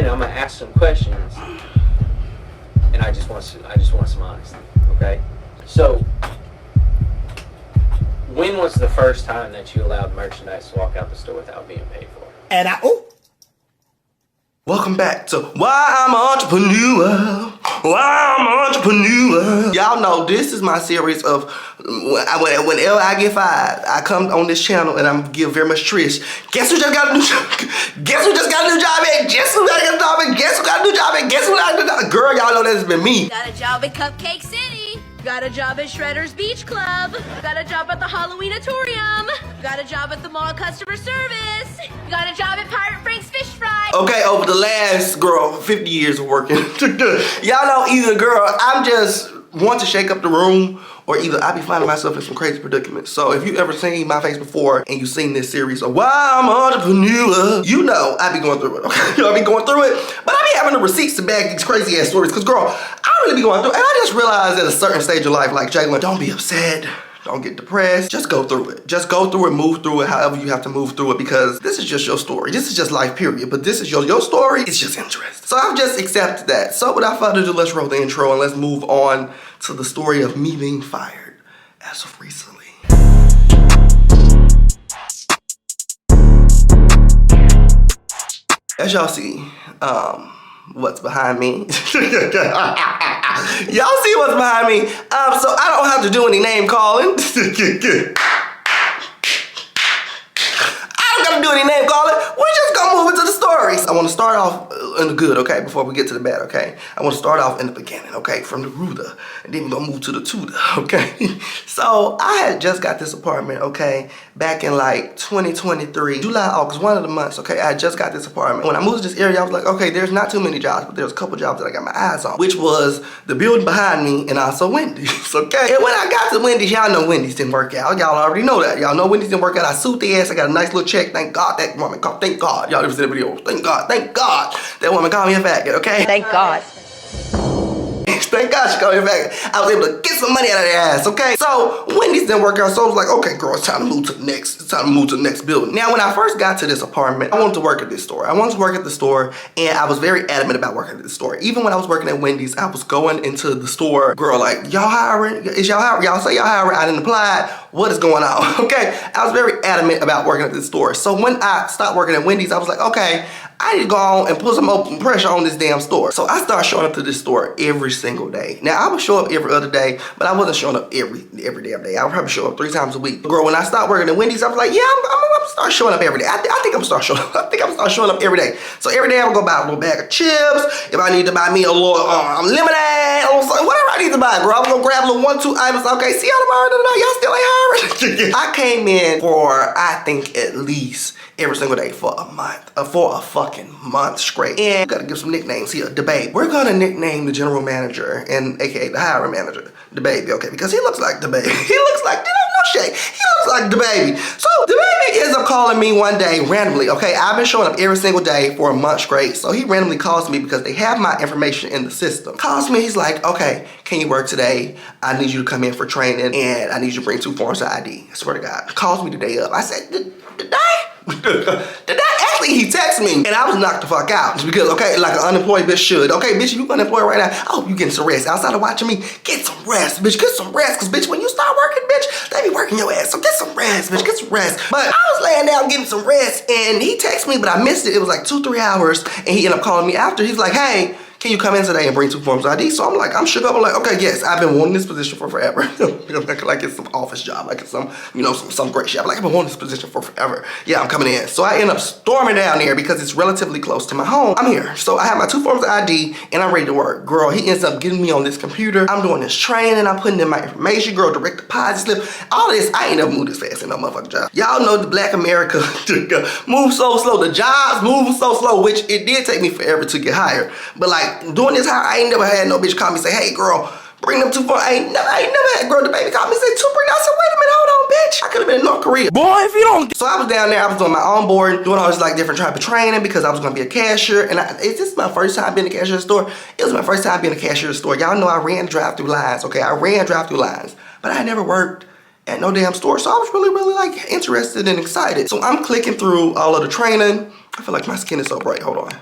in, I'm gonna ask some questions, and I just want some honesty. Okay. So, when was the first time that you allowed merchandise to walk out the store without being paid for? And Welcome back to Why I'm an Entrepreneur. Why I'm an Entrepreneur. Y'all know this is my series of whenever I get fired, I come on this channel and I'm give very much Trish. Guess who just got a new job? Guess who just got a new job at? Guess who got a job at? Guess who got a new job at? Guess who got a new job? Girl, y'all know that's been me. Got a job at Cupcake City. Got a job at Shredder's Beach Club. Got a job at the Halloweenatorium. Got a job at the mall customer service. Got a job at Pirate Frank's Fish Fry. Okay, over the last, girl, 50 years of working. Y'all know either, girl, I'm just want to shake up the room, or either I be finding myself in some crazy predicaments. So if you ever seen my face before and you seen this series of Why I'm an Entrepreneur, you know I be going through it, okay? I be going through it, but I be having the receipts to back these crazy ass stories, because girl, I really be going through it. And I just realized at a certain stage of life, like Jaylin, don't be upset. Don't get depressed. Just go through it. Just go through it, move through it, however you have to move through it, because this is just your story. This is just life, period. But this is your story. It's just interesting. So I've just accepted that. So without further ado, let's roll the intro and let's move on to the story of me being fired as of recently. As y'all see, what's behind me. Y'all see what's behind me. So I don't have to do any name calling. I don't gotta do any name calling. We're just gonna move into the stories. I want to start off in the good, okay, before we get to the bad, okay? I want to start off in the beginning, okay, from the Ruda, and then we're gonna move to the Tuda, okay? So I had just got this apartment, okay, back in like 2023, July, August, one of the months, okay? I had just got this apartment. When I moved to this area, I was like, okay, there's not too many jobs, but there's a couple jobs that I got my eyes on, which was the building behind me and also Wendy's, okay? And when I got to Wendy's, y'all know Wendy's didn't work out. Y'all already know that. Y'all know Wendy's didn't work out. I sued the ass. I got a nice little check. Thank God that woman called. Thank God. Y'all ever seen the video? Thank God that woman called me a faggot, okay? Thank God. Thank God she called me a faggot. I was able to get some money out of their ass, okay? So Wendy's didn't work out, so I was like, okay, girl, it's time to move to the next. It's time to move to the next building. Now, when I first got to this apartment, I wanted to work at this store. I wanted to work at the store, and I was very adamant about working at this store. Even when I was working at Wendy's, I was going into the store, girl, like, y'all hiring? Is y'all hiring? Y'all say y'all hiring? I didn't apply. What is going on? Okay, I was very adamant about working at this store. So when I stopped working at Wendy's, I was like, okay, I need to go on and put some open pressure on this damn store. So I started showing up to this store every single day. Now, I would show up every other day, but I wasn't showing up every damn day. I would probably show up 3 times a week. Girl, when I stopped working at Wendy's, I was like, yeah, I'm gonna start showing up every day. I think I'm gonna start showing up. I think I'm gonna start showing up every day. So every day I would go buy a little bag of chips. If I need to buy me a little lemonade or something, whatever I need to buy, girl, I was gonna grab a little 1-2 items. Okay, see y'all tomorrow. Y'all still ain't hiring. I came in for, I think, at least every single day for a month, for a fucking month straight. And gotta give some nicknames here. The Baby. We're gonna nickname the general manager and aka the hiring manager The Baby, okay? Because he looks like The Baby. He looks like, no shade. He looks like The Baby. So The Baby ends up calling me one day randomly, okay? I've been showing up every single day for a month straight. So he randomly calls me because they have my information in the system. Calls me, he's like, okay, can you work today? I need you to come in for training and I need you to bring 2 forms of ID. I swear to God. Calls me the day up. I said, did I? Actually, he texted me and I was knocked the fuck out because, okay, like an unemployed bitch should. Okay, bitch, you unemployed right now. I hope you getting some rest. Outside of watching me, get some rest, bitch. Get some rest. Because, bitch, when you start working, bitch, they be working your ass. So get some rest, bitch. Get some rest. But I was laying down getting some rest and he texted me, but I missed it. It was like 2-3 hours and he ended up calling me after. He's like, hey, can you come in today and bring 2 forms of ID? So I'm like, I'm shook up. I'm like, okay, yes, I've been wanting this position for forever. Like it's some office job, like it's some, you know, some great shit. Like I've been wanting this position for forever. Yeah, I'm coming in. So I end up storming down there because it's relatively close to my home. I'm here. So I have my 2 forms of ID and I'm ready to work. Girl, he ends up getting me on this computer. I'm doing this training. I'm putting in my information. Girl, direct deposit slip. All this, I ain't never moved this fast in no motherfucking job. Y'all know the Black America move so slow. The jobs move so slow, which it did take me forever to get hired. But like doing this hire, I ain't never had no bitch call me and say, hey girl, bring them 2 forms. I ain't never had girl, The Baby call me and say 2 bring. I said, wait a minute, hold on, bitch. I could have been in North Korea. Boy, if you don't. So I was down there, I was doing my onboard, doing all this like different type of training because I was gonna be a cashier. And is this my first time being a cashier at a store? It was my first time being a cashier at a store. Y'all know I ran drive-through lines, okay? I ran drive-through lines, but I never worked at no damn store. So I was really like interested and excited. So I'm clicking through all of the training. I feel like my skin is so bright, hold on.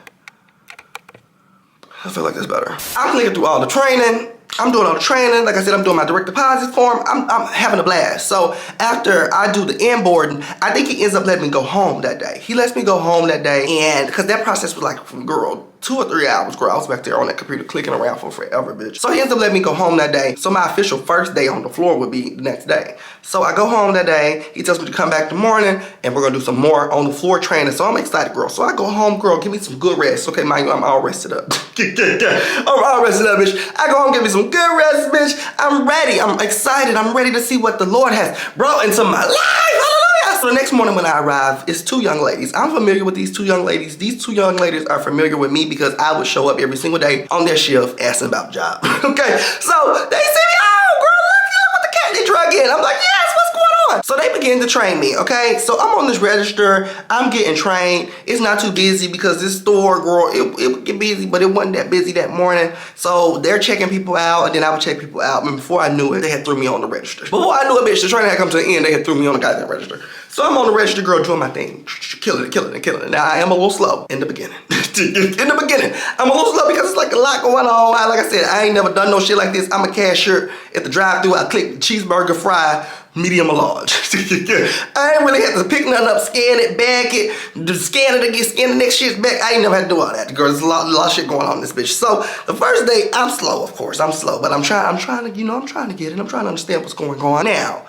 I feel like that's better. I'm clicking through all the training. I'm doing all the training. Like I said, I'm doing my direct deposit form. I'm having a blast. So after I do the onboarding, I think he ends up letting me go home that day. He lets me go home that day, and because that process was like, girl, 2 or 3 hours, girl. I was back there on that computer clicking around for forever, bitch. So he ends up letting me go home that day. So my official first day on the floor would be the next day. So I go home that day. He tells me to come back the morning, and we're gonna do some more on the floor training. So I'm excited, girl. So I go home, girl, give me some good rest. Okay, mind you, I'm all rested up. I'm all rested up, bitch. I go home, give me some good rest, bitch. I'm ready. I'm excited. I'm ready to see what the Lord has brought into my life. Hallelujah. So the next morning when I arrive, it's 2 young ladies. I'm familiar with these 2 young ladies. These 2 young ladies are familiar with me because I would show up every single day on their shift asking about job. Okay, so they see me, oh, girl, look what the cat they drug in. I'm like, yes, what's going on? So they begin to train me, okay? So I'm on this register, I'm getting trained. It's not too busy because this store, girl, it would get busy, but it wasn't that busy that morning. So they're checking people out, and then I would check people out. And before I knew it, they had threw me on the register. Before I knew it, bitch, the training had come to the end, they had threw me on the goddamn register. So I'm on the register, girl, doing my thing. Killing it. Now, I am a little slow in the beginning. I'm a little slow because it's like a lot going on. Like I said, I ain't never done no shit like this. I'm a cashier at the drive-thru. I click cheeseburger, fry, medium or large. I ain't really had to pick nothing up, scan it, bag it, scan it again, scan the next shit's back. I ain't never had to do all that, girl. There's a lot of shit going on in this bitch. So the first day, I'm slow, of course. I'm slow, but I'm trying to, you know, I'm trying to get it. I'm trying to understand what's going on. Now,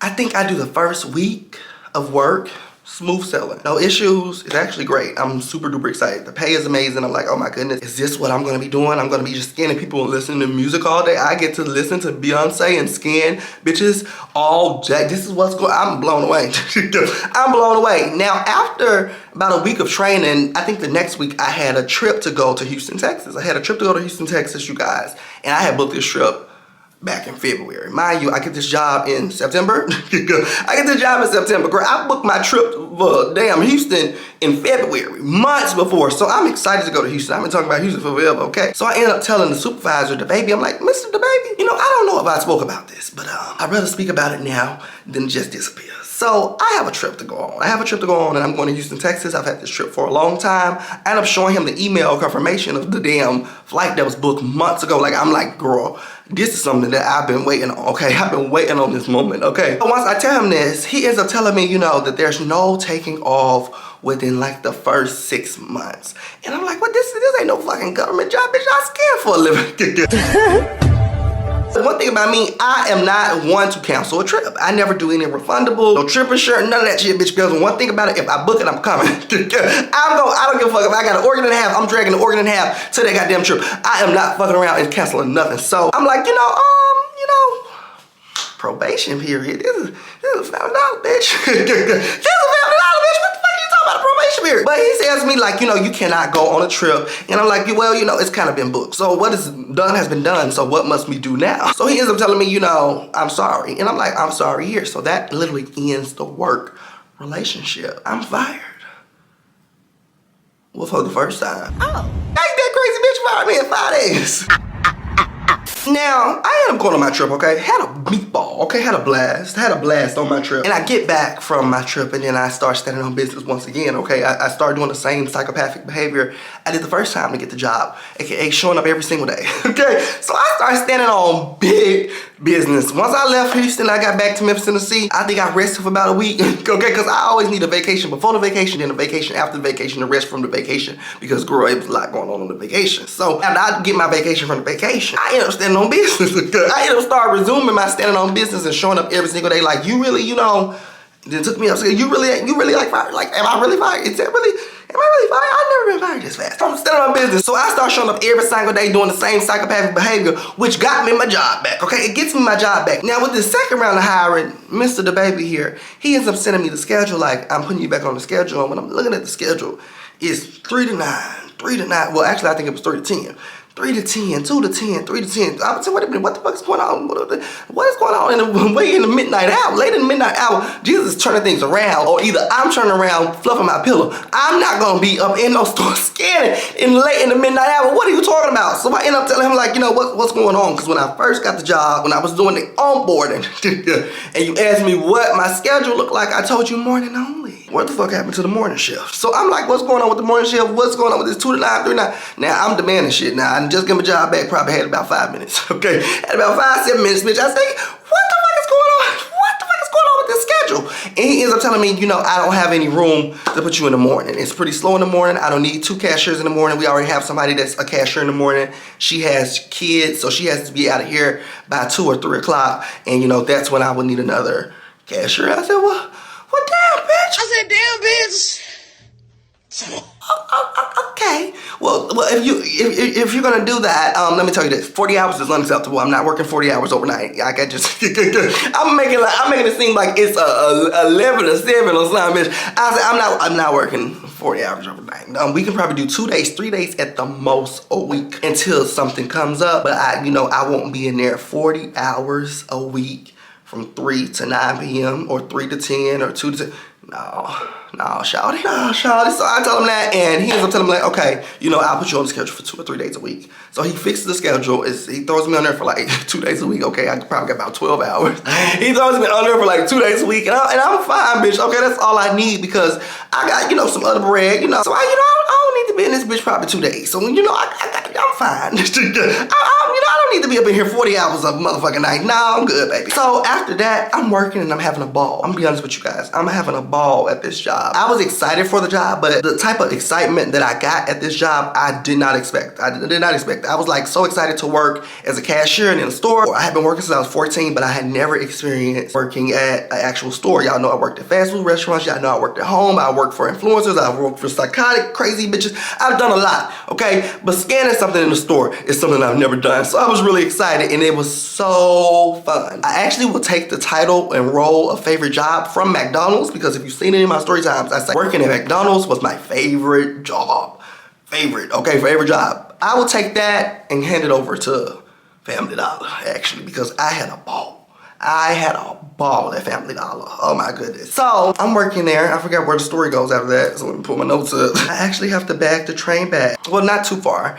I think I do the first week of work, smooth sailing. No issues, it's actually great. I'm super duper excited. The pay is amazing. I'm like, oh my goodness, is this what I'm gonna be doing? I'm gonna be just scanning people and listening to music all day. I get to listen to Beyonce and scan bitches all day. This is what's going on. I'm blown away. I'm blown away. Now, after about a week of training, I think the next week I had a trip to go to Houston, Texas. I had a trip to go to Houston, Texas, you guys. And I had booked this trip back in February. Mind you, I get this job in September. I get this job in September. Girl, I booked my trip for damn Houston in February, months before. So I'm excited to go to Houston. I've been talking about Houston for forever, okay? So I ended up telling the supervisor, the baby, I'm like, Mr. the baby, you know, I don't know if I spoke about this, but I'd rather speak about it now than just disappear. So I have a trip to go on. And I'm going to Houston, Texas. I've had this trip for a long time. I end up showing him the email confirmation of the damn flight that was booked months ago. Like, I'm like, girl, this is something that I've been waiting on, okay? I've been waiting on this moment, okay? So once I tell him this, he ends up telling me, you know, that there's no taking off within like the first 6 months. And I'm like, what, this ain't no fucking government job, bitch. I scan for a living. One thing about me, I am not one to cancel a trip. I never do any refundable, no trip insurance, none of that shit, bitch. Because one thing about it, if I book it, I'm coming. I don't give a fuck. If I got an organ and a half, I'm dragging the organ and a half to that goddamn trip. I am not fucking around and canceling nothing. So I'm like, you know, probation period. This is $1,000, bitch. This is $1,000, bitch. What the fuck are you talking about, a probation period? But he says to me, like, you know, you cannot go on a trip. And I'm like, well, you know, it's kind of been booked. So what is done has been done. So what must we do now? So he ends up telling me, you know, I'm sorry. And I'm like, I'm sorry here. So that literally ends the work relationship. I'm fired. Well, for the first time. Oh. Ain't that crazy, bitch? Fired me in 5 days. Now, I ended up going on my trip, okay? Had a meatball, okay? Had a blast on my trip. And I get back from my trip and then I start standing on business once again, okay? I start doing the same psychopathic behavior I did the first time to get the job, aka showing up every single day, okay? So I started standing on big business. Once I left Houston, I got back to Memphis, Tennessee. I think I rested for about a week, okay? Because I always need a vacation before the vacation, then a vacation after the vacation, to rest from the vacation. Because, girl, it was a lot going on the vacation. So after I get my vacation from the vacation, I ended up standing on business. I ended up start resuming my standing on business and showing up every single day. Like, you really, you know, then took me up, saying, you really like fired? Like, am I really fired? Am I really fired? I've never been fired this fast. I'm standing on business. So I start showing up every single day doing the same psychopathic behavior, which got me my job back, okay? It gets me my job back. Now with the second round of hiring, Mr. the baby here, he ends up sending me the schedule, like, I'm putting you back on the schedule. And when I'm looking at the schedule, it's 3 to 9. Well, actually, I think it was 3 to 10. 3 to 10, 2 to 10, 3 to 10. I was saying, wait a minute, what the fuck is going on? What is going on in the midnight hour? Late in the midnight hour, Jesus is turning things around, or either I'm turning around, fluffing my pillow. I'm not gonna be up in no store scanning late in the midnight hour. What are you talking about? So I end up telling him, like, you know, what's going on? Because when I first got the job, when I was doing the onboarding, and you asked me what my schedule looked like, I told you morning only. what the fuck happened to the morning shift? So I'm like, what's going on with the morning shift? What's going on with this 2 to 9, 3 to 9? Now I'm demanding shit. Now I just got my job back, probably had about 5 minutes. Okay, at about 5-7 minutes, bitch. I say, what the fuck is going on? What the fuck is going on with this schedule? And he ends up telling me, you know, I don't have any room to put you in the morning. It's pretty slow in the morning. I don't need 2 cashiers in the morning. We already have somebody that's a cashier in the morning. She has kids, so she has to be out of here by 2 or 3 o'clock. And you know, that's when I would need another cashier. I said, well, damn, bitch. I said, damn, bitch. Okay. Well, if you're gonna do that, let me tell you this: 40 hours is unacceptable. I'm not working 40 hours overnight. I can just, I'm making it seem like it's 11 or 7 or something, bitch. I said, I'm not working 40 hours overnight. We can probably do 2 days, 3 days at the most a week until something comes up. But I won't be in there 40 hours a week from 3 to 9 p.m. or 3 to 10 or 2 to 10. No, shawty. So I tell him that, and he ends up telling me like, okay, you know, I'll put you on the schedule for 2 or 3 days a week. So he fixes the schedule. He throws me on there for like 2 days a week. Okay, I probably got about 12 hours. He throws me on there for like 2 days a week, and I'm fine, bitch. Okay, that's all I need because I got, you know, some other bread, you know. So I don't need to be in this bitch probably 2 days. So you know, I'm fine. I don't need to be up in here 40 hours of motherfucking night. Nah, I'm good, baby. So after that, I'm working and I'm having a ball. I'm gonna be honest with you guys. I'm having a ball at this job. I was excited for the job, but the type of excitement that I got at this job, I did not expect. I was like so excited to work as a cashier in a store. I had been working since I was 14, but I had never experienced working at an actual store. Y'all know I worked at fast food restaurants. Y'all know I worked at home. I worked for influencers. I worked for psychotic, crazy bitches. I've done a lot, okay? But scanning something in the store is something I've never done. So I was really excited and it was so fun. I actually will take the title and role of favorite job from McDonald's because if you've seen it in my story times, I say working at McDonald's was my favorite job. Favorite job. I will take that and hand it over to Family Dollar actually because I had a ball. I had a ball at Family Dollar. Oh my goodness. So I'm working there. I forgot where the story goes after that. So let me pull my notes up. I actually have to bag the train back. Well, not too far.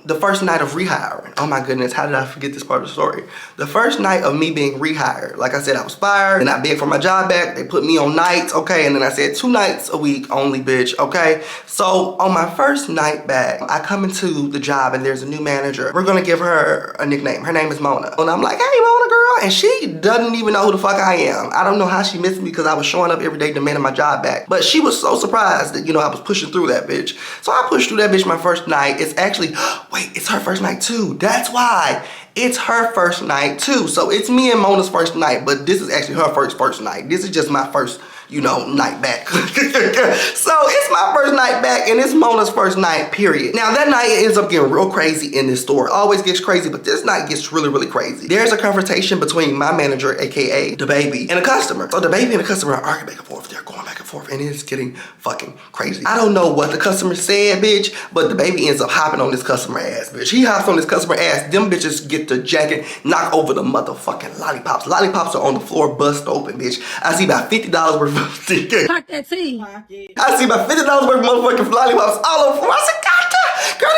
The first night of rehiring. Oh my goodness, how did I forget this part of the story? The first night of me being rehired. Like I said, I was fired and I begged for my job back. They put me on nights, okay? And then I said 2 nights a week only, bitch, okay? So on my first night back, I come into the job and there's a new manager. We're gonna give her a nickname. Her name is Mona. And I'm like, hey, Mona, girl. And she doesn't even know who the fuck I am. I don't know how she missed me because I was showing up every day demanding my job back. But she was so surprised that, you know, I was pushing through that bitch. So I pushed through that bitch my first night. It's actually, wait, it's her first night too. That's why. It's her first night too. So it's me and Mona's first night, but this is actually her first night. This is just my first, you know, night back. So it's my first night back and it's Mona's first night, period. Now that night ends up getting real crazy in this store. It always gets crazy, but this night gets really, really crazy. There's a confrontation between my manager, AKA the baby, and a customer. So the baby and the customer are arguing back and forth. They're going back and forth and it's getting fucking crazy. I don't know what the customer said, bitch, but the baby ends up hopping on this customer ass, bitch. He hops on this customer ass. Them bitches get the jacket, knock over the motherfucking lollipops. Lollipops are on the floor, bust open, bitch. I see about $50 worth of Talk that tea. I see about $50 worth of motherfucking lollipops all over the floor. I said, God damn, girl,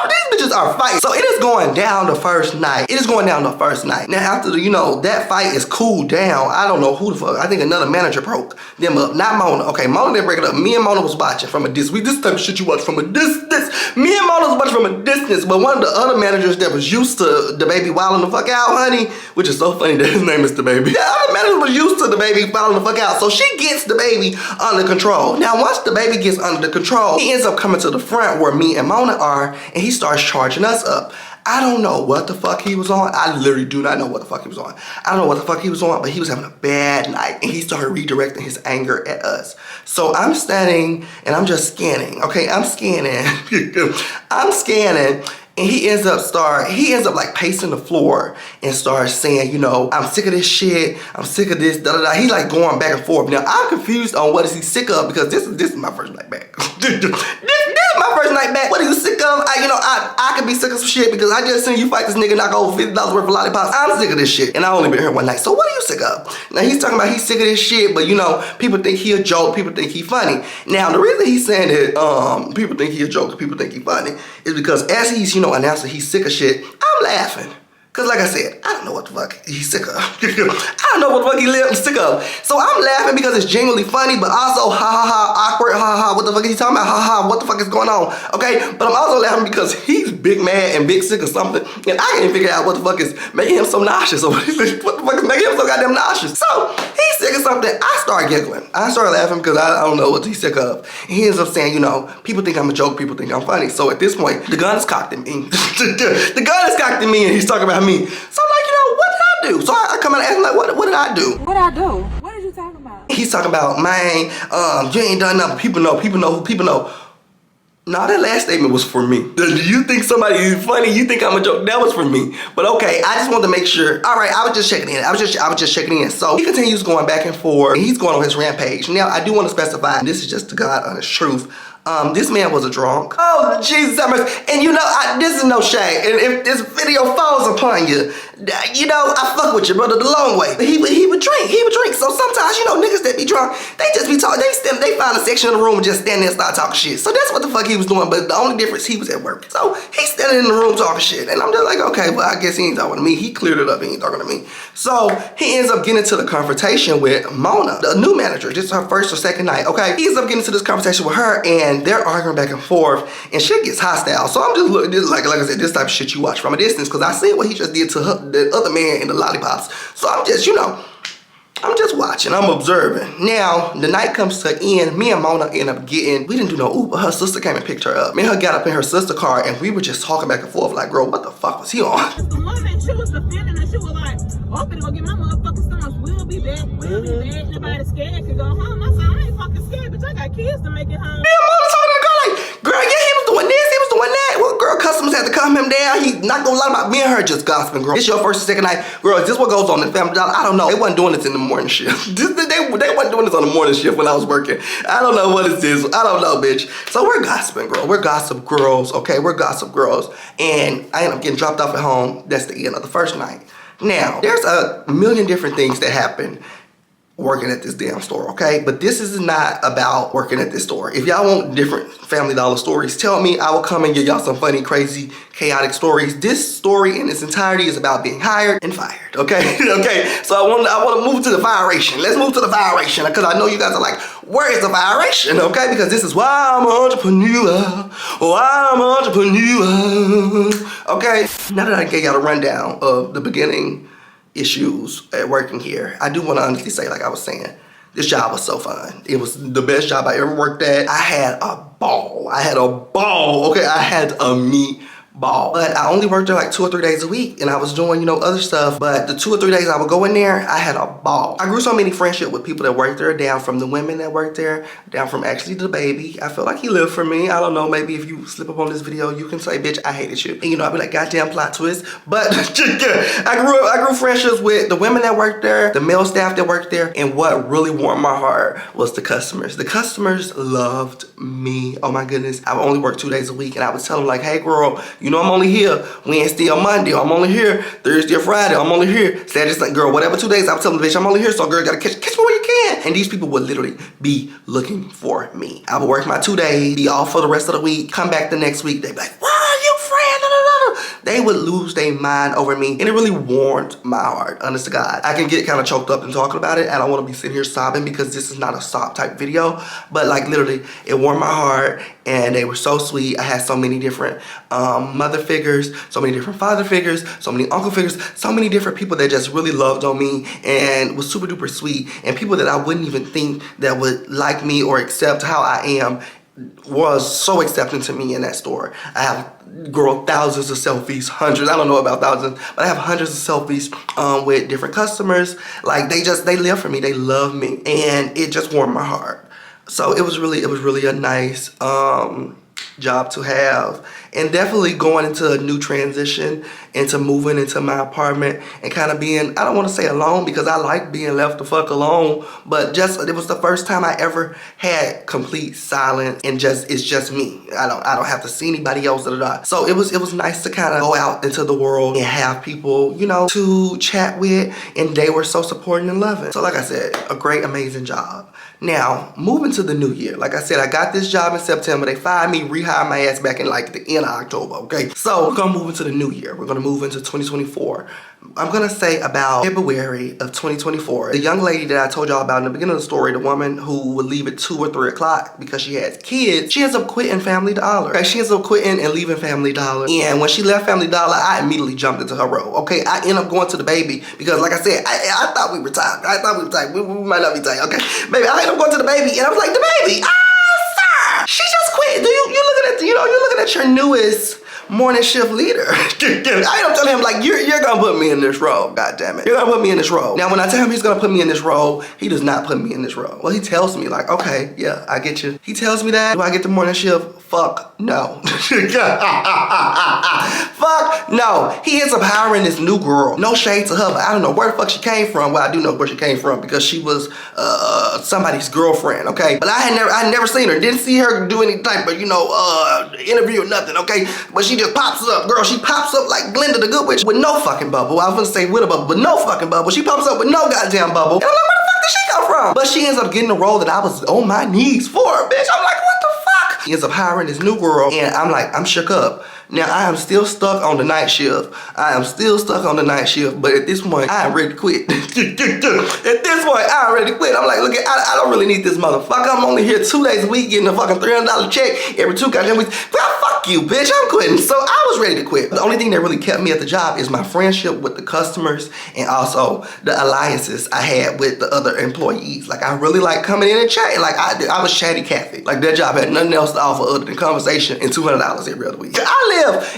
these bitches are fighting. So it is going down the first night. It is going down the first night. Now after the, you know, that fight is cooled down, I don't know who the fuck, I think another manager broke them up. Not Mona. Okay, Mona didn't break it up. Me and Mona was watching from a distance. This type of shit you watch from a distance. Me and Mona was watching from a distance, but one of the other managers that was used to the baby wilding the fuck out, honey, which is so funny that his name is the baby. The other manager was used to the baby wilding the fuck out, so she gets the baby under control. Now once the baby gets under control, he ends up coming to the front where me and Mona are, and he starts charging us up. I don't know what the fuck he was on. I literally do not know what the fuck he was on. I don't know what the fuck he was on, but he was having a bad night and he started redirecting his anger at us. So I'm standing and I'm just scanning. Okay, I'm scanning. I'm scanning. And he ends up like pacing the floor and starts saying, you know, I'm sick of this shit. I'm sick of this, da da da. He's like going back and forth. Now I'm confused on what is he sick of because this is my first night back. This is my first night back. What are you sick of? I could be sick of some shit because I just seen you fight this nigga, knock over $50 worth of lollipops. I'm sick of this shit. And I only been here one night. So what are you sick of? Now he's talking about he's sick of this shit, but you know, people think he a joke, people think he funny. Now the reason he's saying that people think he a joke, people think he funny is because as he's, you know, announcing he's sick of shit, I'm laughing. Cause like I said, I don't know what the fuck he's sick of. I don't know what the fuck he's sick of. So I'm laughing because it's genuinely funny, but also ha ha ha, awkward, ha ha, what the fuck is he talking about? Ha ha, what the fuck is going on? Okay, but I'm also laughing because he's big mad and big sick of something, and I can't figure out what the fuck is making him so nauseous, or what the fuck is making him so goddamn nauseous. So he's sick of something. I start giggling. I start laughing because I don't know what he's sick of. And he ends up saying, you know, people think I'm a joke, people think I'm funny. So at this point, the gun is cocked at me. The gun is cocked at me, and he's talking about me. So I'm like, you know, what did I do? So I come out and ask him, like, what did I do? What I do? What did you talking about? He's talking about, man, you ain't done nothing. People know who people know. No, that last statement was for me. Do you think somebody is funny? You think I'm a joke? That was for me. But okay, I just wanted to make sure. All right, I was just checking in. I was just checking in. So he continues going back and forth, and he's going on his rampage. Now, I do want to specify, and this is just the God honest truth. This man was a drunk. Oh, Jesus have mercy. And you know, this is no shade. And if this video falls upon you, you know, I fuck with you, brother, the long way. He would drink. So sometimes, you know, niggas that be drunk, they just be talking, they find a section of the room and just stand there and start talking shit. So that's what the fuck he was doing, but the only difference, he was at work. So he's standing in the room talking shit. And I'm just like, okay, well, I guess he ain't talking to me. He cleared it up, he ain't talking to me. So he ends up getting into the confrontation with Mona, the new manager. This is her first or second night, okay? He ends up getting into this conversation with her, and they're arguing back and forth, and shit gets hostile. So I'm just looking, this like I said, this type of shit you watch from a distance, because I see what he just did to the other man in the lollipops. So I'm just, you know, I'm just watching, I'm observing. Now, the night comes to end, me and Mona end up getting, we didn't do no Uber, her sister came and picked her up. Me and her got up in her sister's car, and we were just talking back and forth like, girl, what the fuck was he on? The woman, she was defending her, she was like, I'm finna go get my motherfucking sons, we'll be back, nobody scared can go home. I said, I ain't fucking scared, bitch, I got kids to make it home. Yeah, Mona talking to the girl like, girl, yeah, he was doing this, he was doing that. Well, girl, customers had to calm him down. He not gonna lie about me and her just gossiping, girl. This your first or second night. Girl, is this what goes on in Family Dollar? I don't know. They wasn't doing this in the morning shift. They wasn't doing this on the morning shift when I was working. I don't know what it is. I don't know, bitch. So we're gossiping, girl. We're gossip girls, okay? We're gossip girls. And I end up getting dropped off at home. That's the end of the first night. Now, there's a million different things that happen working at this damn store, okay? But this is not about working at this store. If y'all want different Family Dollar stories, tell me. I will come and give y'all some funny, crazy, chaotic stories. This story in its entirety is about being hired and fired, okay? Okay, so I want to move to the firation. Let's move to the firation, because I know you guys are like, where is the firation, okay? Because this is why I'm an entrepreneur. Why I'm an entrepreneur, okay? Now that I gave y'all a rundown of the beginning issues at working here, I do want to honestly say, like I was saying, this job was so fun. It was the best job I ever worked at. I had a ball. Okay, I had a meat ball. But I only worked there like 2 or 3 days a week, and I was doing, you know, other stuff. But the 2 or 3 days I would go in there, I had a ball. I grew so many friendships with people that worked there, down from the women that worked there, down from actually the baby. I feel like he lived for me. I don't know, maybe if you slip up on this video, you can say, bitch, I hated you. And you know, I'd be like, goddamn plot twist. But I grew friendships with the women that worked there, the male staff that worked there, and what really warmed my heart was the customers. The customers loved me. Oh my goodness. I would only work 2 days a week, and I would tell them like, hey girl, you know I'm only here Wednesday or Monday. I'm only here Thursday or Friday. I'm only here Saturday, Sunday. Girl, whatever 2 days, I would tell them, bitch, I'm only here, so girl, you gotta catch me where you can. And these people would literally be looking for me. I would work my 2 days, be off for the rest of the week, come back the next week, they'd be like, where are you, friend? They would lose their mind over me, and it really warmed my heart, honest to God. I can get kind of choked up in talking about it. I don't want to be sitting here sobbing because this is not a sob type video, but like literally, it warmed my heart, and they were so sweet. I had so many different mother figures, so many different father figures, so many uncle figures, so many different people that just really loved on me and was super duper sweet, and people that I wouldn't even think that would like me or accept how I am was so accepting to me in that store. I have, girl, thousands of selfies, hundreds, I don't know about thousands, but I have hundreds of selfies with different customers. Like they live for me, they love me, and it just warmed my heart. So it was really a nice job to have, and definitely going into a new transition, into moving into my apartment and kind of being, I don't want to say alone because I like being left the fuck alone, but just, it was the first time I ever had complete silence, and it's just me. I don't have to see anybody else. So it was nice to kind of go out into the world and have people, you know, to chat with, and they were so supporting and loving. So like I said, a great, amazing job. Now, moving to the new year. Like I said, I got this job in September. They fired me, rehired hire my ass back in like the end of October, okay? So we're gonna move into the new year. We're gonna move into 2024. I'm gonna say about February of 2024. The young lady that I told y'all about in the beginning of the story, the woman who would leave at 2 or 3 o'clock because she has kids, she ends up quitting Family Dollar. Okay, she ends up quitting and leaving Family Dollar. And when she left Family Dollar, I immediately jumped into her role. Okay, I end up going to the baby because, like I said, I thought we were tired. I thought we were tired. We might not be tired. Okay, baby, I end up going to the baby, and I was like, the baby, sir, she just quit. You looking at, you're looking at your newest morning shift leader. I end up telling him, like, you're gonna put me in this role. God damn it, you're gonna put me in this role. Now, when I tell him he's gonna put me in this role, he does not put me in this role. Well, he tells me, like, okay, yeah, I get you. He tells me that. Do I get the morning shift? Fuck no. Fuck no. He ends up hiring this new girl. No shade to her, but I don't know where the fuck she came from. Well, I do know where she came from because she was somebody's girlfriend, okay? But I had never seen her. Didn't see her do any type of, interview or nothing, okay? But she just pops up, girl. She pops up like Glinda the Good Witch with no fucking bubble. I was gonna say with a bubble, but no fucking bubble. She pops up with no goddamn bubble. And I'm like, where the fuck did she come from? But she ends up getting the role that I was on my knees for, bitch. I'm like, what the fuck? He ends up hiring this new girl, and I'm like, I'm shook up. Now, I am still stuck on the night shift. But at this point, I am ready to quit. At this point, I am ready to quit. I'm like, look, I don't really need this motherfucker. I'm only here 2 days a week getting a fucking $300 check every 2 goddamn weeks. Well, fuck you, bitch. I'm quitting. So I was ready to quit. The only thing that really kept me at the job is my friendship with the customers and also the alliances I had with the other employees. Like, I really like coming in and chatting. Like, I was chatty Cathy. Like, that job had nothing else to offer other than conversation and $200 every other week.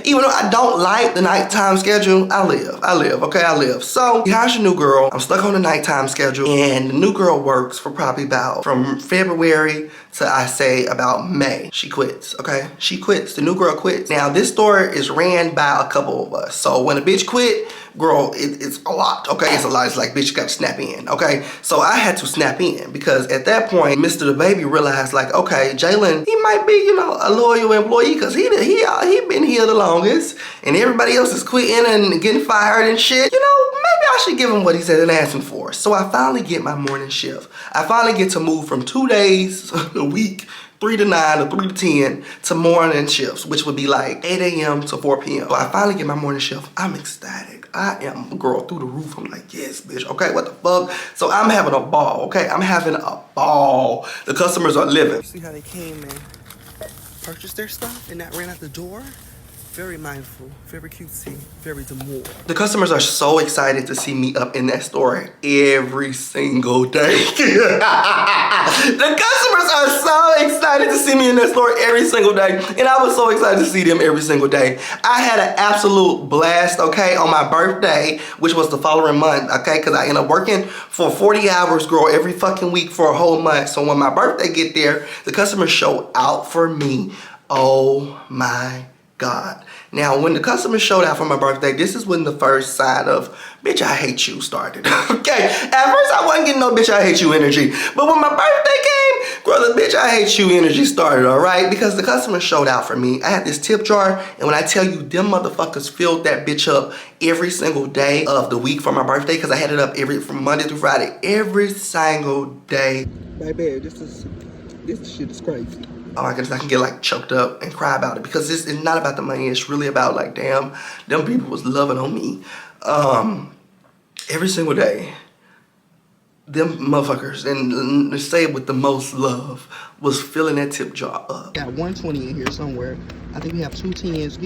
Even though I don't like the nighttime schedule, I live. So, here's your new girl. I'm stuck on the nighttime schedule, and the new girl works for probably about from February to, I say, about May. She quits, okay? She quits. The new girl quits. Now, this store is ran by a couple of us. So, when a bitch quit, girl, it's a lot, okay? It's a lot. It's like, bitch, you got to snap in, okay? So, I had to snap in because at that point, Mr. The Baby realized, like, okay, Jaylin, he might be, a loyal employee because he been here the longest, and everybody else is quitting and getting fired and shit. Maybe I should give him what he said and ask him for. So I finally get my morning shift. I finally get to move from 2 days a week, 3 to 9 or 3 to 10 to morning shifts, which would be like 8 a.m. to 4 p.m. So I finally get my morning shift. I'm ecstatic. I am, girl, through the roof. I'm like, yes, bitch. Okay, what the fuck? So I'm having a ball, okay? I'm having a ball. The customers are living. See how they came and purchased their stuff and that ran out the door? Very mindful, very cutesy, very demure. The customers are so excited to see me up in that store every single day. The customers are so excited to see me in that store every single day. And I was so excited to see them every single day. I had an absolute blast, okay, on my birthday, which was the following month, okay, because I ended up working for 40 hours, girl, every fucking week for a whole month. So when my birthday get there, the customers show out for me. Oh my God. Now, when the customers showed out for my birthday, this is when the first sign of bitch, I hate you started. Okay, at first I wasn't getting no bitch, I hate you energy. But when my birthday came, girl, the bitch, I hate you energy started, all right? Because the customers showed out for me. I had this tip jar, and when I tell you, them motherfuckers filled that bitch up every single day of the week for my birthday, because I had it up from Monday through Friday, every single day. Baby, this shit is crazy. Oh my goodness, I can get like choked up and cry about it because this is not about the money. It's really about like, damn, them people was loving on me. Every single day, them motherfuckers, and say it with the most love, was filling that tip jar up. Got 120 in here somewhere. I think we have 2 10s.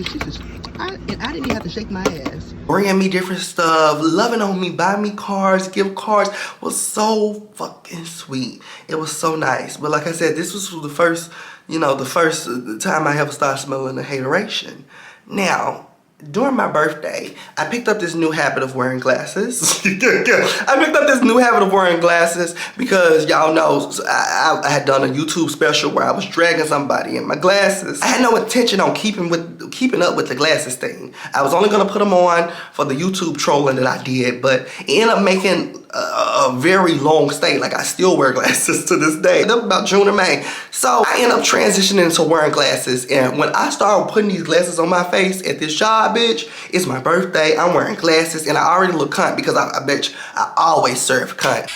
I didn't even have to shake my ass. Bringing me different stuff, loving on me, buying me cards, gift cards, was so fucking sweet. It was so nice. But like I said, this was the first, the first time I ever started smelling the hateration. Now, during my birthday, I picked up this new habit of wearing glasses. I picked up this new habit of wearing glasses because y'all know I had done a YouTube special where I was dragging somebody in my glasses. I had no intention on keeping up with the glasses thing. I was only gonna put them on for the YouTube trolling that I did, but it ended up making a very long stay. Like, I still wear glasses to this day. That was about June or May. So I ended up transitioning into wearing glasses, and when I started putting these glasses on my face at this job, bitch, it's my birthday, I'm wearing glasses, and I already look cunt because I bet you, I always serve cunt.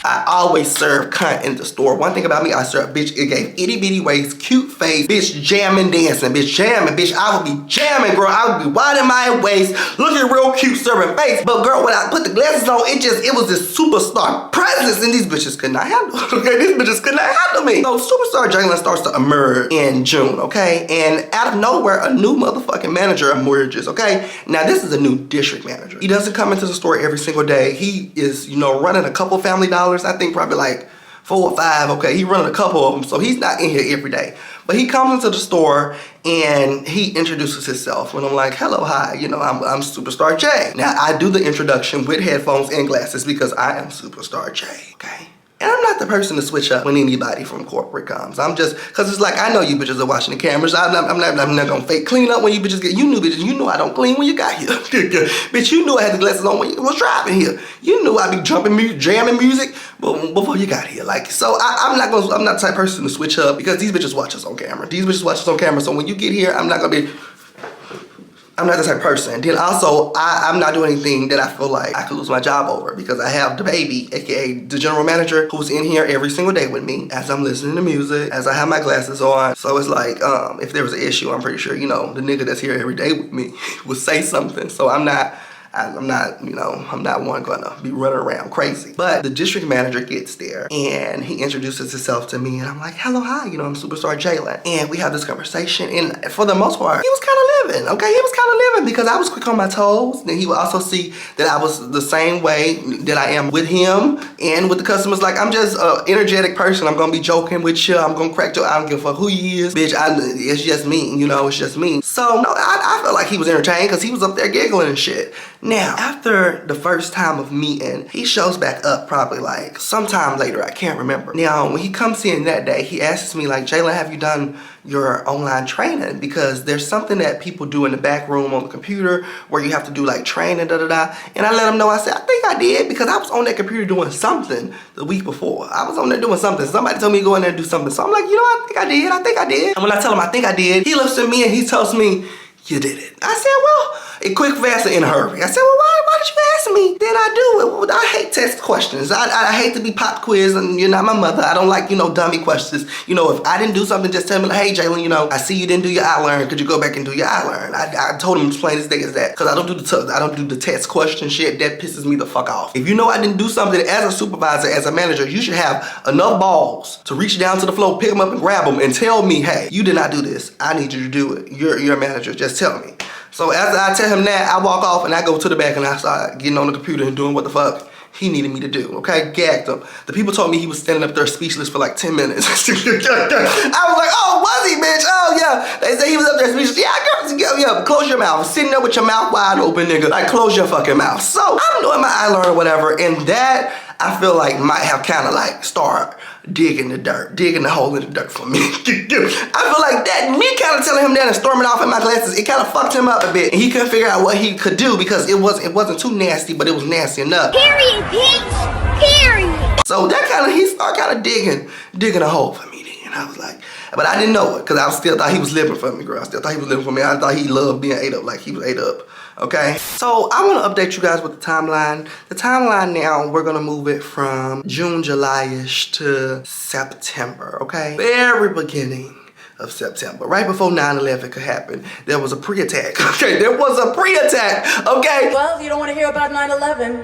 I always serve cunt in the store. One thing about me, I serve bitch, it gave itty bitty waist, cute face, bitch jamming, dancing, bitch jamming, bitch. I would be jamming, girl. I would be widening my waist, looking real cute, serving face. But girl, when I put the glasses on, it was this superstar presence, and these bitches could not handle it. Okay, these bitches could not handle me. So superstar Jaylin starts to emerge in June, okay? And out of nowhere, a new motherfucking manager emerges, okay? Now this is a new district manager. He doesn't come into the store every single day. He is, you know, running a couple Family Dollars. I think probably like 4 or 5, okay? He running a couple of them, so he's not in here every day. But he comes into the store and he introduces himself. And I'm like, hello, hi, you know, I'm Superstar J. Now, I do the introduction with headphones and glasses because I am Superstar J, okay? And I'm not the person to switch up when anybody from corporate comes. I'm just, cause it's like, I know you bitches are watching the cameras. I'm not gonna fake clean up when you bitches get, you knew bitches, you knew I don't clean when you got here. Bitch, you knew I had the glasses on when you was driving here. You knew I be jamming music before you got here. Like, so I'm not the type of person to switch up because these bitches watch us on camera. These bitches watch us on camera. So when you get here, I'm not the type of person. Then also, I'm not doing anything that I feel like I could lose my job over because I have the baby, aka the general manager, who's in here every single day with me as I'm listening to music, as I have my glasses on. So it's like, if there was an issue, I'm pretty sure, you know, the nigga that's here every day with me would say something. So I'm not one gonna be running around crazy. But the district manager gets there and he introduces himself to me and I'm like, hello, hi, you know, I'm Superstar Jaylin. And we have this conversation and for the most part, he was kind of living, okay? He was kind of living because I was quick on my toes. Then he would also see that I was the same way that I am with him and with the customers. Like, I'm just an energetic person. I'm gonna be joking with you. I'm gonna crack jokes. I don't give a fuck who he is. Bitch, it's just me, you know, it's just me. So, no, I felt like he was entertained because he was up there giggling and shit. Now, after the first time of meeting, he shows back up probably like sometime later, I can't remember. Now, when he comes in that day, he asks me like, Jaylin, have you done your online training? Because there's something that people do in the back room on the computer where you have to do like training, da-da-da. And I let him know, I said, I think I did because I was on that computer doing something the week before. I was on there doing something. Somebody told me to go in there and do something. So I'm like, you know, I think I did. And when I tell him I think I did, he looks at me and he tells me, you did it. I said, well, a quick, fast, and in a hurry. I said, well, why did you ask me? Did I do it? Well, I hate test questions. I hate to be pop quiz and you're not my mother. I don't like, you know, dummy questions. You know, if I didn't do something, just tell me, like, hey, Jaylin, you know, I see you didn't do your iLearn. Could you go back and do your iLearn? I told him as plain as day as that. Because I don't do the test question shit. That pisses me the fuck off. If you know I didn't do something as a supervisor, as a manager, you should have enough balls to reach down to the floor, pick them up and grab them and tell me, hey, you did not do this. I need you to do it. You're a manager. Just tell me. So after I tell him that, I walk off and I go to the back and I start getting on the computer and doing what the fuck he needed me to do, okay? Gagged him. The people told me he was standing up there speechless for like 10 minutes. I was like, oh, was he, bitch? Oh, yeah. They say he was up there speechless. Yeah, close your mouth. Sitting there with your mouth wide open, nigga. Like, close your fucking mouth. So I'm doing my iLearn or whatever, and that, I feel like, might have kind of like started digging the hole in the dirt for me. I feel like that, me kind of telling him that and storming off in my glasses, it kind of fucked him up a bit. And he couldn't figure out what he could do because it wasn't too nasty, but it was nasty enough. Period, bitch. Period. So that he started kind of digging a hole for me then. And I was like, but I didn't know it because I still thought he was living for me, girl. I still thought he was living for me. I thought he loved being ate up like he was ate up. Okay, so I want to update you guys with the timeline. The timeline now, we're going to move it from June, July-ish to September, okay? Very beginning of September, right before 9/11 could happen, there was a pre-attack, okay? There was a pre-attack, okay? Well, you don't want to hear about 9/11.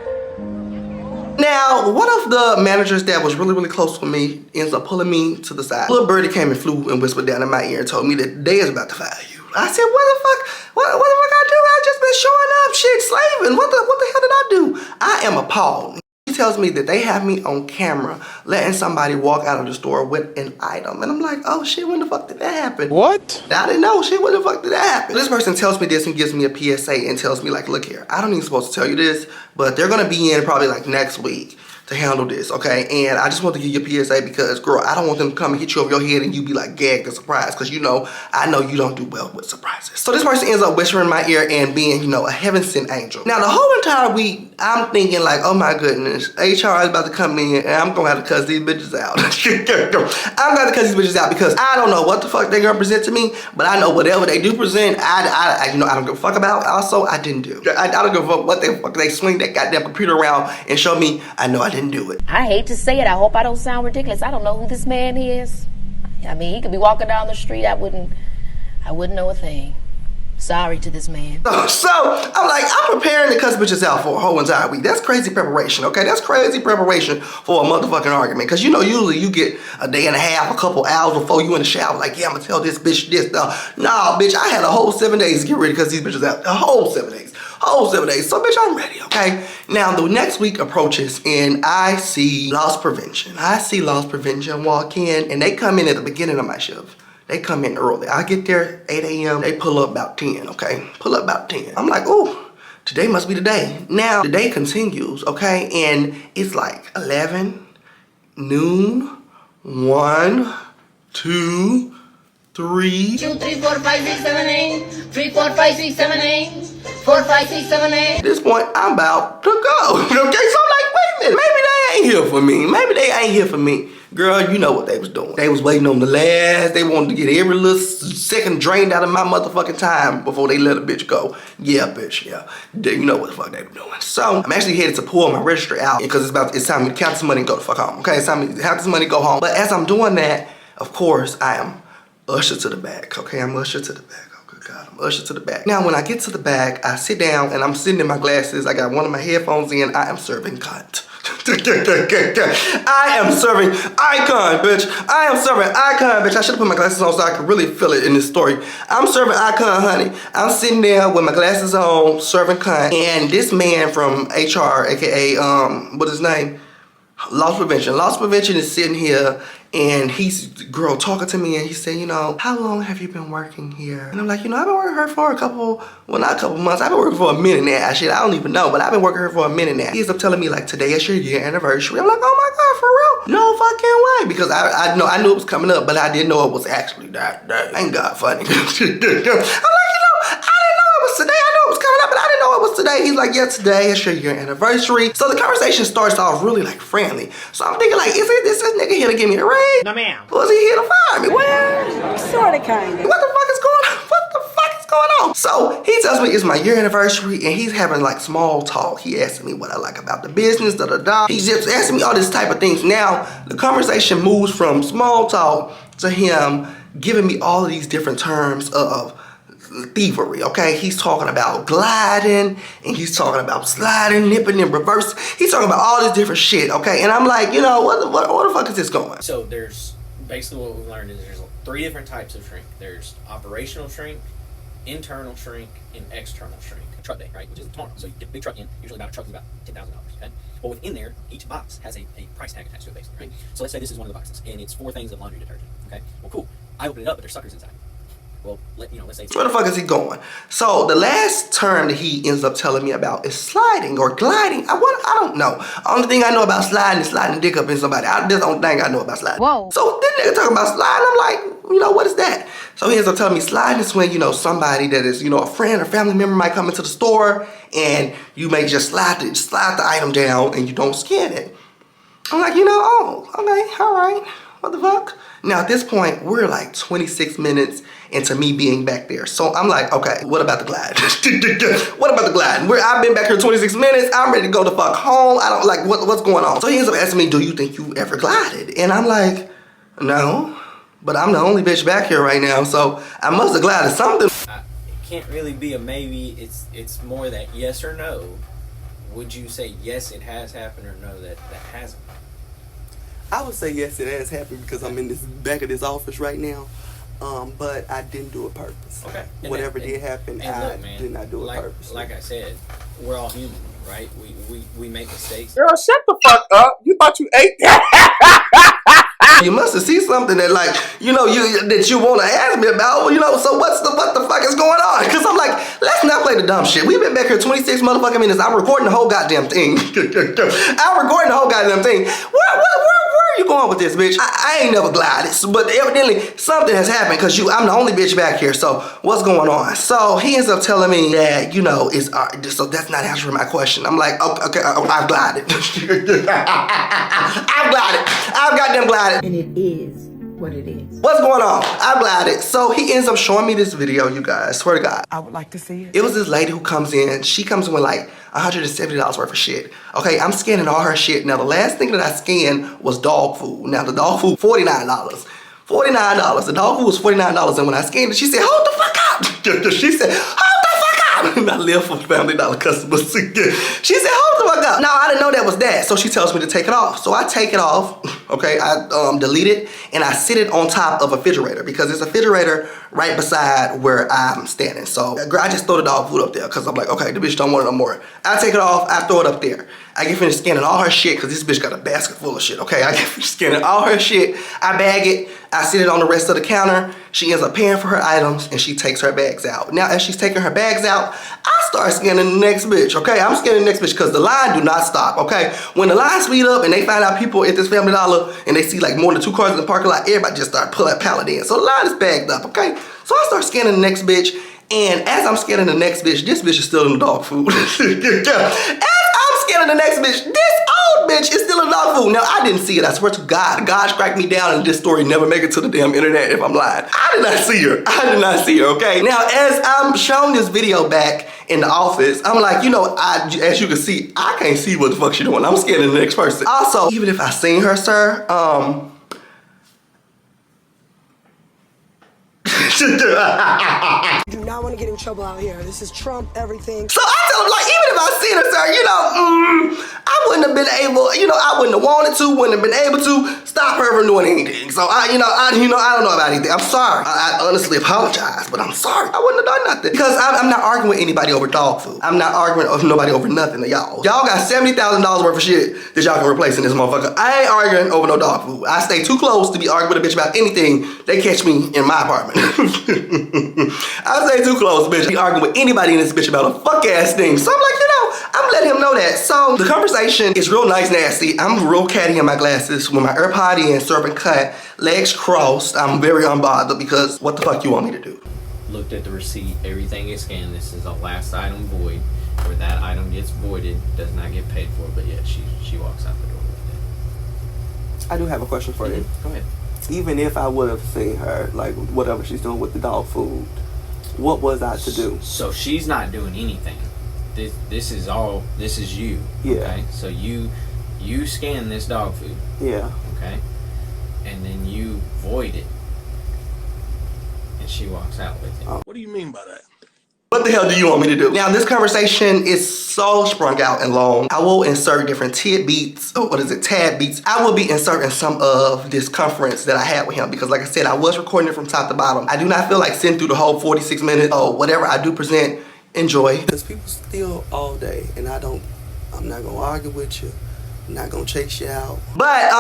Now, one of the managers that was really, really close with me ends up pulling me to the side. Little birdie came and flew and whispered down in my ear and told me that they is about to fire you. I said, what the fuck I do? I just been showing up, shit, slaving. What the hell did I do? I am appalled. He tells me that they have me on camera letting somebody walk out of the store with an item. And I'm like, oh shit, when the fuck did that happen? What? I didn't know, shit, when the fuck did that happen? This person tells me this and gives me a PSA and tells me like, look here, I don't even supposed to tell you this, but they're gonna be in probably like next week to handle this, okay? And I just want to give you a PSA because, girl, I don't want them to come and hit you over your head and you be like gagged and surprised because, you know, I know you don't do well with surprises. So this person ends up whispering in my ear and being, you know, a heaven-sent angel. Now, the whole entire week, I'm thinking like, oh my goodness, HR is about to come in and I'm gonna have to cuss these bitches out. I'm gonna have to cuss these bitches out because I don't know what the fuck they're gonna present to me, but I know whatever they do present, I you know, I don't give a fuck about. Also, I didn't do. I don't give a fuck what the fuck they swing that goddamn computer around and show me. I know I didn't didn't do it. I hate to say it. I hope I don't sound ridiculous. I don't know who this man is. I mean, he could be walking down the street. I wouldn't know a thing. Sorry to this man. So I'm like, I'm preparing to cuss bitches out for a whole entire week. That's crazy preparation, okay? That's crazy preparation for a motherfucking argument. Cause you know, usually you get a day and a half, a couple hours before you in the shower. Like, yeah, I'm gonna tell this bitch this. Nah, bitch, I had a whole 7 days to get ready to cuss these bitches out. A whole 7 days. Whole 7 days. So bitch, I'm ready, okay? Now the next week approaches and I see loss prevention. I see loss prevention walk in and they come in at the beginning of my shift. They come in early. I get there 8 a.m. They pull up about 10, okay? Pull up about 10. I'm like, ooh, today must be the day. Now, the day continues, okay? And it's like 11, noon, 1, 2, 3. 2, 3, 4, 5, 6, 7, 8. 3, 4, 5, 6, 7, 8. 4, 5, 6, 7, 8. At this point, I'm about to go, okay? So I'm like, wait a minute, maybe they ain't here for me. Maybe they ain't here for me. Girl, you know what they was doing. They was waiting on the last. They wanted to get every little second drained out of my motherfucking time before they let a bitch go. Yeah, bitch, yeah. You know what the fuck they were doing. So, I'm actually headed to pull my registry out because it's time to count this money and go the fuck home, okay? It's time to have this money, go home. But as I'm doing that, of course, I am ushered to the back, okay? I'm ushered to the back. God, I'm ushered to the back. Now, when I get to the back, I sit down and I'm sitting in my glasses. I got one of my headphones in. I am serving cunt. I am serving icon, bitch. I am serving icon, bitch. I should have put my glasses on so I could really feel it in this story. I'm serving icon, honey. I'm sitting there with my glasses on, serving cunt. And this man from HR, aka, what's his name? Loss prevention. Loss prevention is sitting here and he's, girl, talking to me and he said, you know, how long have you been working here? And I'm like, you know, I've been working here for a couple, well, not a couple months. I've been working for a minute now. Shit, I don't even know, but I've been working here for a minute now. He ends up telling me like, today is your year anniversary. I'm like, oh my God, for real? No fucking way. Because I knew it was coming up, but I didn't know it was actually that day. Ain't God funny. I'm like, you know, I didn't know it was today. I knew it was coming up, but I didn't know it was today. He's like, yeah, today is your year anniversary. So the conversation starts off really like friendly. So I'm thinking like, is this nigga here to give me a raise? No, ma'am. Or is he here to fire me? Well, Sorta, kinda. what the fuck is going on? What the fuck is going on? So he tells me it's my year anniversary and he's having like small talk. He asking me what I like about the business, He's just asking me all this type of things. Now, the conversation moves from small talk to him giving me all of these different terms of thievery, okay? He's talking about gliding and he's talking about sliding, nipping in reverse. He's talking about all this different shit, okay? And I'm like, you know, what the fuck is this going? So there's basically what we've learned is there's 3 different types of shrink. There's operational shrink, internal shrink, and external shrink. Truck day, right, which is tomorrow. So you get a big truck in, usually about a truck is about $10,000, okay? But within there, each box has a price tag attached to it, basically, right? So let's say this is one of the boxes, and it's 4 things of laundry detergent, okay? Well, cool. I open it up, but there's suckers inside. Well, let's say... Where the fuck is he going? So the last term that he ends up telling me about is sliding or gliding. I don't know. Only thing I know about sliding is sliding dick up in somebody. That's the only thing I know about sliding. Whoa. So this nigga talking about sliding, I'm like, you know, what is that? So he ends up telling me sliding is when, you know, somebody that is, you know, a friend or family member might come into the store and you may just slide the item down and you don't scan it. I'm like, you know, oh, okay, all right. What the fuck? Now at this point, we're like 26 minutes into me being back there. So I'm like, okay, what about the glide? What about the glide? I've been back here 26 minutes. I'm ready to go the fuck home. I don't like, what's going on? So he ends up asking me, do you think you ever glided? And I'm like, no, but I'm the only bitch back here right now. So I must have glided something. It can't really be a maybe. It's more that yes or no. Would you say yes, it has happened, or no, that hasn't? I would say yes, it has happened because I'm in this back of this office right now. But I didn't do it purpose. Okay. Whatever did happen, I did not do it purpose. Like I said, we're all human, right? We make mistakes. Girl, shut the fuck up. You thought you ate that. You must have seen something that, like, you know, that you want to ask me about. Well, you know, so what the fuck is going on? Because I'm like, let's not play the dumb shit. We've been back here 26 motherfucking minutes. I'm recording the whole goddamn thing. I'm recording the whole goddamn thing. Where are you going with this, bitch? I ain't never glided, but evidently something has happened because I'm the only bitch back here. So what's going on? So he ends up telling me that, you know, so that's not answering my question. I'm like, okay, I've glided. I've glided. I've goddamn glided. And it is what it is. What's going on? I'm glad. So he ends up showing me this video, you guys. Swear to God. I would like to see it. It was this lady who comes in. She comes in with like $170 worth of shit. Okay, I'm scanning all her shit. Now, the last thing that I scanned was dog food. Now, the dog food, $49. $49. The dog food was $49. And when I scanned it, she said, hold the fuck up. She said, hold the fuck up. And I live for Family Dollar customers. She said, hold the fuck up. Now, I didn't know that was that. So she tells me to take it off. So I take it off. Okay, I delete it and I sit it on top of a refrigerator because there's a refrigerator right beside where I'm standing. So I just throw the dog food up there because I'm like, okay, the bitch don't want it no more. I take it off, I throw it up there. I get finished scanning all her shit because this bitch got a basket full of shit, okay? I get finished scanning all her shit, I bag it, I sit it on the rest of the counter. She ends up paying for her items and she takes her bags out. Now, as she's taking her bags out, I start scanning the next bitch, okay? I'm scanning the next bitch because the line do not stop, okay? When the line speed up and they find out people at this Family Dollar and they see like more than 2 cars in the parking lot, everybody just start pulling that pallet in. So the line is bagged up, okay? So I start scanning the next bitch, and as I'm scanning the next bitch, this bitch is still in the dog food. As I'm scanning the next bitch, this old bitch is still in dog food. Now, I didn't see it. I swear to God. God strike me down and this story never make it to the damn internet if I'm lying. I did not see her. I did not see her, okay? Now, as I'm showing this video back in the office, I'm like, you know, as you can see, I can't see what the fuck she doing. I'm scanning the next person. Also, even if I seen her, sir, Do not want to get in trouble out here. This is Trump, everything. So I tell him, like, even if I seen her, sir, you know, I wouldn't have been able, you know, I wouldn't have wanted to, wouldn't have been able to stop her from doing anything. So I don't know about anything. I'm sorry. I honestly apologize, but I'm sorry. I wouldn't have done nothing because I'm not arguing with anybody over dog food. I'm not arguing with nobody over nothing to y'all. Y'all got $70,000 worth of shit that y'all can replace in this motherfucker. I ain't arguing over no dog food. I stay too close to be arguing with a bitch about anything. They catch me in my apartment. I stay too close, bitch. Be arguing with anybody in this bitch about a fuck ass thing. So I'm like, you know, I'm letting him know that. So the conversation is real nice, nasty. I'm real catty in my glasses with my AirPod in, serving cut, legs crossed. I'm very unbothered because what the fuck you want me to do? Looked at the receipt, everything is scanned. This is a last item void. Where that item gets voided, does not get paid for, but yet she walks out the door with it. I do have a question for you. Go ahead. Even if I would have seen her, like whatever she's doing with the dog food, what was I to do? So she's not doing anything. This is you. Yeah. Okay. So you scan this dog food. Yeah. Okay. And then you void it. And she walks out with it. What do you mean by that? What the hell do you want me to do? Now, this conversation is so sprung out and long. I will insert different tidbits, tad beats. I will be inserting some of this conference that I had with him because like I said, I was recording it from top to bottom. I do not feel like sitting through the whole 46 minutes or whatever I do present. Enjoy. Because people steal all day and I'm not gonna argue with you. I'm not gonna chase you out. But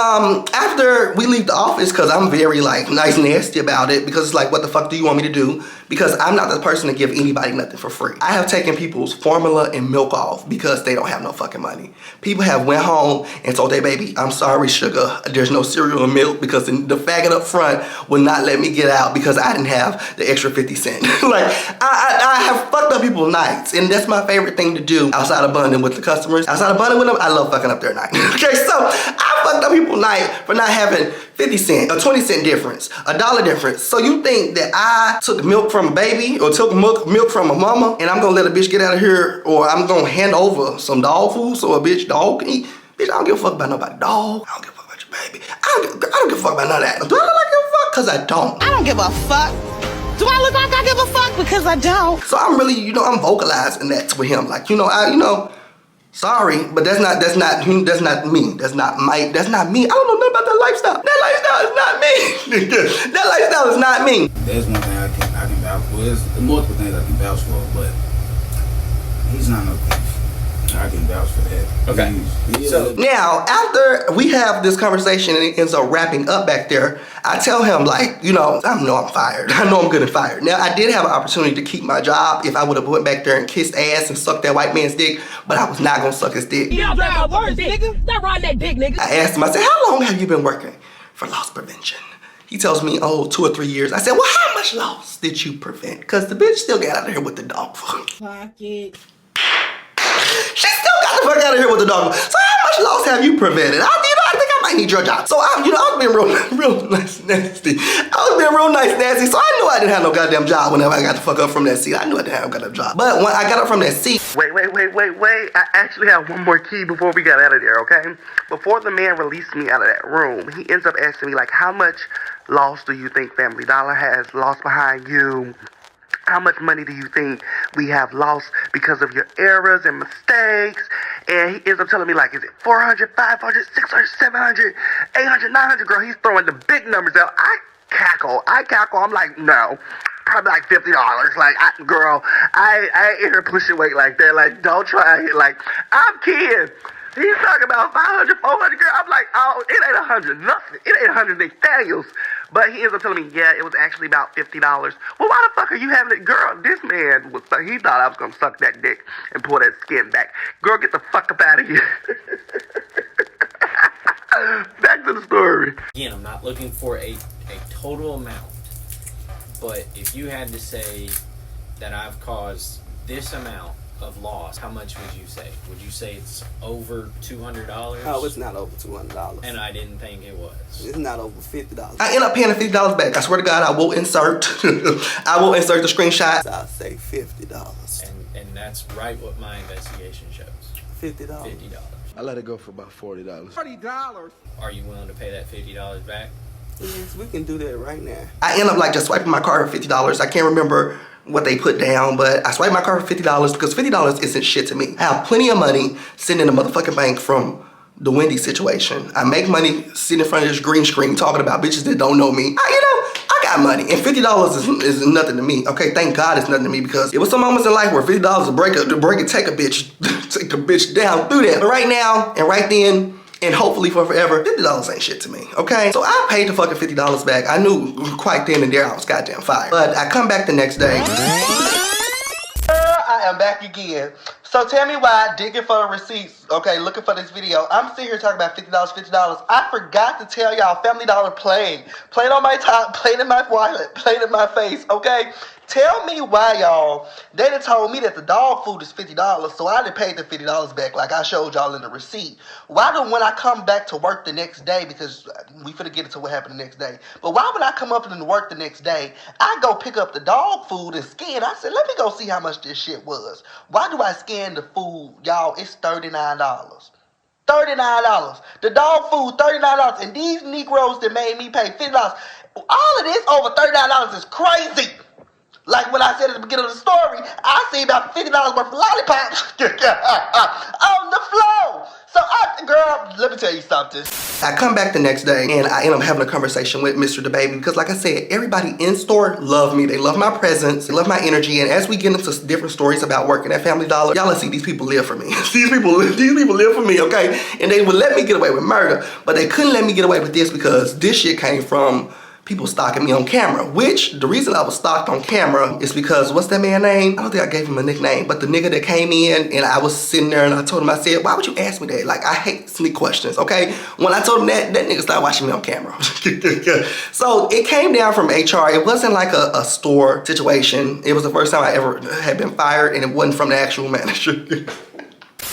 after we leave the office, because I'm very like nice and nasty about it, because it's like, what the fuck do you want me to do? Because I'm not the person to give anybody nothing for free. I have taken people's formula and milk off because they don't have no fucking money. People have went home and told their baby, I'm sorry, sugar, there's no cereal and milk because the faggot up front would not let me get out because I didn't have the extra 50 cents. Like, I have fucked up people's nights, and that's my favorite thing to do outside of bonding with the customers. Outside of bonding with them, I love fucking up their night. Okay, so I fucked up people's night for not having 50 cents, a 20 cent difference, $1 difference. So you think that I took milk from a baby or took milk from a mama and I'm gonna let a bitch get out of here, or I'm gonna hand over some dog food so a bitch dog can eat? Bitch, I don't give a fuck about nobody dog. I don't give a fuck about your baby. I don't give a fuck about none of that. Do I look like I give a fuck? Cause I don't. I don't give a fuck. Do I look like I give a fuck? Because I don't. So I'm really, I'm vocalizing that with him. Like, sorry, but that's not me. That's not me. I don't know nothing about that lifestyle. That lifestyle is not me. That lifestyle is not me. There's one thing I can vouch for. There's multiple things I can vouch for, but he's not no thief. I can vouch for that. Okay. So now, after we have this conversation and it ends up wrapping up back there, I tell him, like, I know I'm fired. I know I'm good and fired. Now, I did have an opportunity to keep my job if I would have went back there and kissed ass and sucked that white man's dick, but I was not gonna suck his dick. Yeah, my words, nigga. Stop riding that dick, nigga. I asked him, I said, how long have you been working for loss prevention? He tells me, 2 or 3 years. I said, well, how much loss did you prevent? Because the bitch still got out of here with the dog food. Pocket. She still got the fuck out of here with the dog. So how much loss have you prevented? I think I might need your job. So I was being real nice, nasty. I was being real nice, nasty. So I knew I didn't have no goddamn job whenever I got the fuck up from that seat. I knew I didn't have no goddamn job. But when I got up from that seat, wait. I actually have one more key before we got out of there, okay? Before the man released me out of that room, he ends up asking me, like, how much loss do you think Family Dollar has lost behind you? How much money do you think we have lost because of your errors and mistakes? And he ends up telling me, like, is it 400, 500, 600, 700, 800, 900? Girl, he's throwing the big numbers out. I cackle. I'm like, no. Probably like $50. Like, girl, I ain't here pushing weight like that. Like, don't try it. Like, I'm kidding. He's talking about 500, 400, girl. I'm like, oh, it ain't 100, nothing. It ain't 100 Nathaniels. But he ends up telling me, yeah, it was actually about $50. Well, why the fuck are you having it? Girl, this man, he thought I was going to suck that dick and pull that skin back. Girl, get the fuck up out of here. Back to the story. Again, I'm not looking for a total amount. But if you had to say that I've caused this amount of loss, how much would you say? Would you say it's over $200? Oh, it's not over $200. And I didn't think it was. It's not over $50. I end up paying the $50 back. I swear to God, I will insert. I will insert the screenshot. I'll say $50. And that's right what my investigation shows. $50. $50. I let it go for about $40. $40? Are you willing to pay that $50 back? Yes, we can do that right now. I end up like just swiping my card for $50. I can't remember what they put down, but I swiped my card for $50 because $50 isn't shit to me. I have plenty of money sitting in the motherfucking bank from the Wendy situation. I make money sitting in front of this green screen talking about bitches that don't know me. I got money, and $50 is nothing to me. Okay, thank God it's nothing to me, because it was some moments in life where $50 will break it, take a bitch down through that. But right now and right then, and hopefully for forever, $50 ain't shit to me, okay? So I paid the fucking $50 back. I knew quite then and there I was goddamn fired. But I come back the next day. I am back again. So tell me why, digging for the receipts, okay, looking for this video, I'm sitting here talking about $50. I forgot to tell y'all Family Dollar played on my top, played in my wallet, played in my face, okay? Tell me why, y'all. They done told me that the dog food is $50, so I done paid the $50 back like I showed y'all in the receipt. Why do when I come back to work the next day, because we finna get into what happened the next day, but why would I come up and work the next day, I go pick up the dog food and scan, I said, let me go see how much this shit was. Why do I scan the food? Y'all, it's $39. $39. The dog food, $39. And these Negroes that made me pay $50, all of this over $39 is crazy. Like when I said at the beginning of the story, I see about $50 worth of lollipops on the floor. So, girl, let me tell you something. I come back the next day and I end up having a conversation with Mr. DaBaby because, like I said, everybody in store love me. They love my presence. They love my energy. And as we get into different stories about working at Family Dollar, y'all see these people live for me. these people live for me, okay? And they would let me get away with murder, but they couldn't let me get away with this because this shit came from people stalking me on camera, which the reason I was stalked on camera is because, what's that man's name? I don't think I gave him a nickname, but the nigga that came in and I was sitting there and I told him, I said, why would you ask me that? Like, I hate sneak questions, okay? When I told him that nigga started watching me on camera. So it came down from HR. It wasn't like a store situation. It was the first time I ever had been fired, and it wasn't from the actual manager.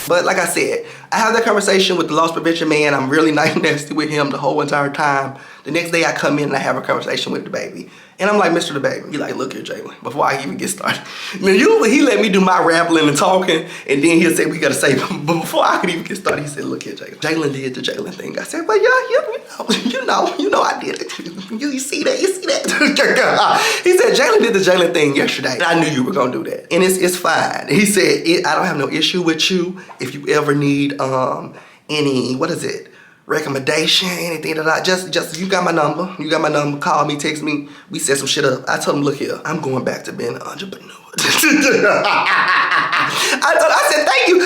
But like I said, I have that conversation with the loss prevention man. I'm really nice and nasty with him the whole entire time. The next day I come in and I have a conversation with DaBaby. And I'm like, Mr. DaBaby, he like, look here, Jaylin, before I even get started. Now, usually he let me do my rambling and talking, and then he'll say, we gotta say, but before I could even get started, he said, look here, Jaylin. Jaylin did the Jaylin thing. I said, well, yeah, you know I did it. You see that? He said, Jaylin did the Jaylin thing yesterday. And I knew you were gonna do that. And it's fine. He said, I don't have no issue with you if you ever need any, what is it? Recommendation, anything that just you got my number. You got my number. Call me, text me. We set some shit up. I told him, look here, I'm going back to being an entrepreneur. I said, thank you.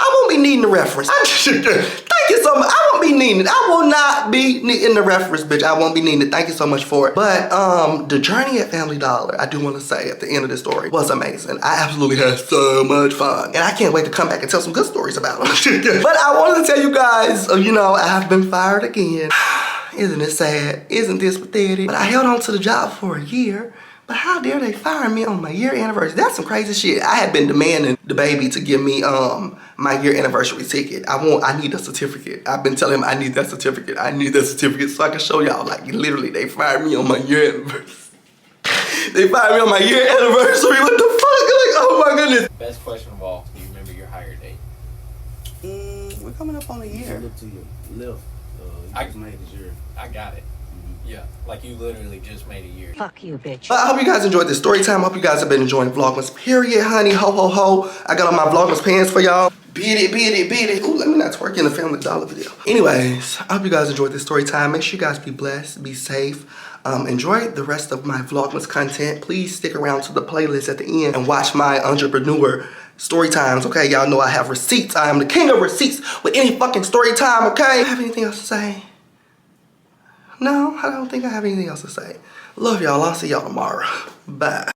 I won't be needing the reference. Thank you so much. I won't be needing it. I will not be needing the reference, bitch. I won't be needing it. Thank you so much for it. But the journey at Family Dollar, I do want to say at the end of this story, was amazing. I absolutely had so much fun. And I can't wait to come back and tell some good stories about them. But I wanted to tell you guys, I have been fired again. Isn't it sad? Isn't this pathetic? But I held on to the job for a year. But how dare they fire me on my year anniversary? That's some crazy shit. I had been demanding the baby to give me my year anniversary ticket. I need a certificate. I've been telling him I need that certificate. I need that certificate so I can show y'all. Like literally, they fired me on my year anniversary. They fired me on my year anniversary. What the fuck? Like, oh my goodness. Best question of all. Do you remember your hire date? We're coming up on a year. Look to your left. You just made this year. I got it. Yeah, like you literally just made a year. Fuck you, bitch. I hope you guys enjoyed this story time. I hope you guys have been enjoying Vlogmas, period, honey. Ho, ho, ho. I got on my Vlogmas pants for y'all. Beat it, beat it, beat it. Ooh, let me not twerk in the Family Dollar video. Anyways, I hope you guys enjoyed this story time. Make sure you guys be blessed, be safe. Enjoy the rest of my Vlogmas content. Please stick around to the playlist at the end and watch my entrepreneur story times, okay? Y'all know I have receipts. I am the king of receipts with any fucking story time, okay? Have anything else to say? No, I don't think I have anything else to say. Love y'all. I'll see y'all tomorrow. Bye.